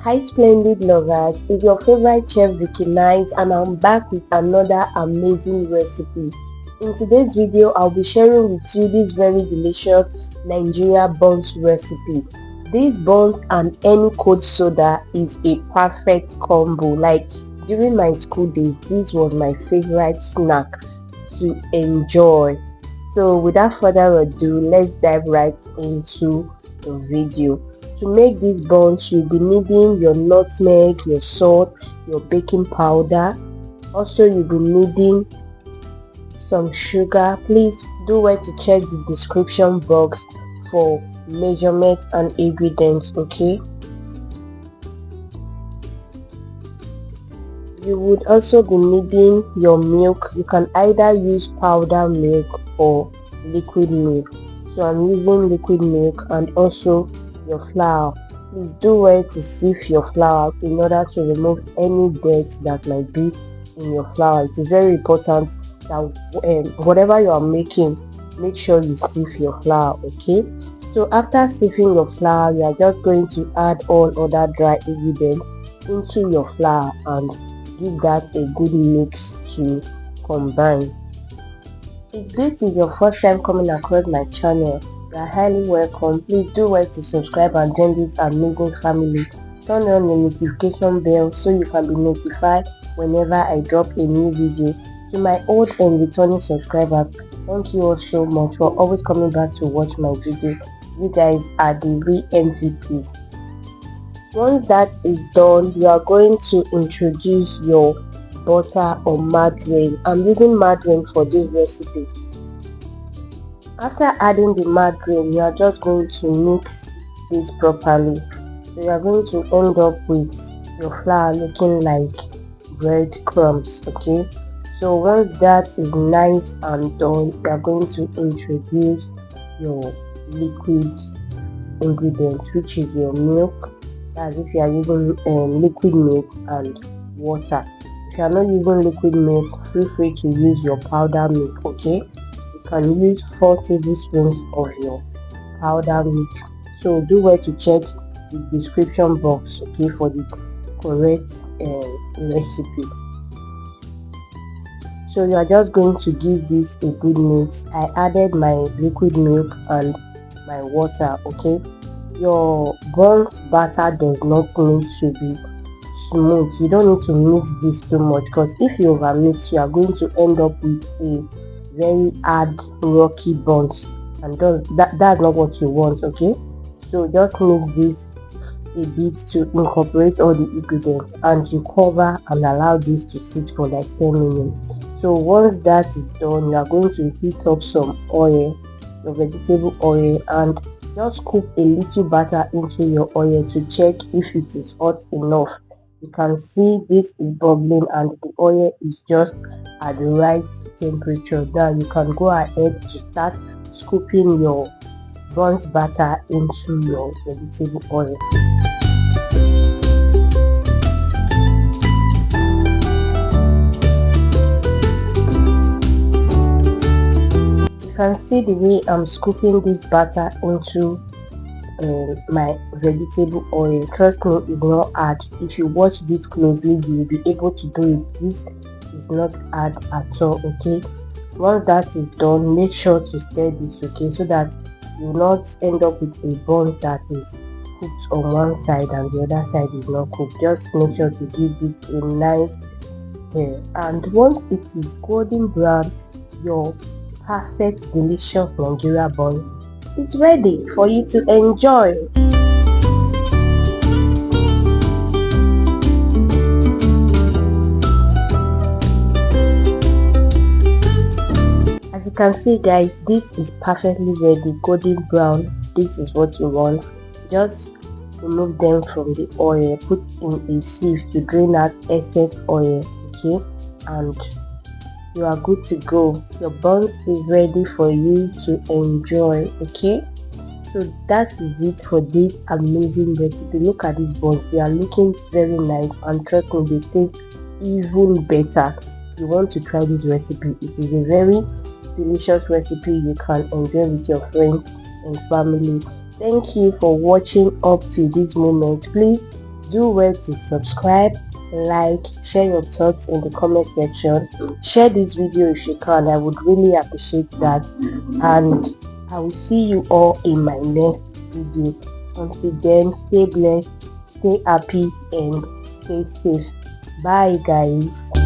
Hi splendid lovers, it's your favorite chef Vicky Nice and I'm back with another amazing recipe. In today's video, I'll be sharing with you this very delicious Nigeria buns recipe. These buns and any cold soda is a perfect combo. Like during my school days, this was my favorite snack to enjoy. So without further ado, let's dive right into the video. To make these buns, you'll be needing your nutmeg, your salt, your baking powder. Also, you'll be needing some sugar. Please do well to check the description box for measurements and ingredients, okay? You would also be needing your milk. You can either use powder milk or liquid milk. So I'm using liquid milk, and also your flour. Please do well to sieve your flour in order to remove any dirt that might be in your flour. It is very important that whatever you are making, make sure you sieve your flour, okay? So after sieving your flour, you are just going to add all other dry ingredients into your flour and give that a good mix to combine. If this is your first time coming across my channel, you are highly welcome. Please do well to subscribe and join this amazing family. Turn on the notification bell so you can be notified whenever I drop a new video. To my old and returning subscribers, thank you all so much for always coming back to watch my video. You guys are the real MVPs. Once that is done, you are going to introduce your butter or margarine. I'm using margarine for this recipe. After adding the margarine, you are just going to mix this properly. So you are going to end up with your flour looking like breadcrumbs, okay? So once that is nice and done, you are going to introduce your liquid ingredients, which is your milk. As if you are using liquid milk and water. If you are not using liquid milk, feel free to use your powder milk, okay? You can use 4 tablespoons of your powder milk. So do well to check the description box, okay, for the correct recipe. So you are just going to give this a good mix. I added my liquid milk and my water, okay? Your buns batter does not need to be smooth. You don't need to mix this too much, because if you overmix, you are going to end up with a very hard rocky buns, and that's not what you want, okay? So just mix this a bit to incorporate all the ingredients, and you cover and allow this to sit for like 10 minutes. So once that is done, you are going to heat up some oil, your vegetable oil, and just scoop a little butter into your oil to check if it is hot enough. You can see this is bubbling and the oil is just at the right temperature. Now you can go ahead to start scooping your buns batter into your vegetable oil. You can see the way I'm scooping this batter into my vegetable oil. Trust me, it's not hard. If you watch this closely, you will be able to do it. This is not hard at all, okay? Once that is done, make sure to stir this, okay, so that you will not end up with a bun that is cooked on one side and the other side is not cooked. Just make sure to give this a nice stir, and once it is golden brown, your perfect delicious Nigeria buns is ready for you to enjoy. As you can see guys, this is perfectly ready, golden brown. This is what you want. Just remove them from the oil, put in a sieve to drain out excess oil, okay, and you are good to go. Your buns is ready for you to enjoy, okay? So that is it for this amazing recipe. Look at these buns, they are looking very nice, and trust me, they taste even better. If you want to try this recipe, it is a very delicious recipe you can enjoy with your friends and family. Thank you for watching up to this moment. Please Do well to subscribe, like, share your thoughts in the comment section. Share this video if you can. I would really appreciate that. And I will see you all in my next video. Until then, stay blessed, stay happy, and stay safe. Bye guys.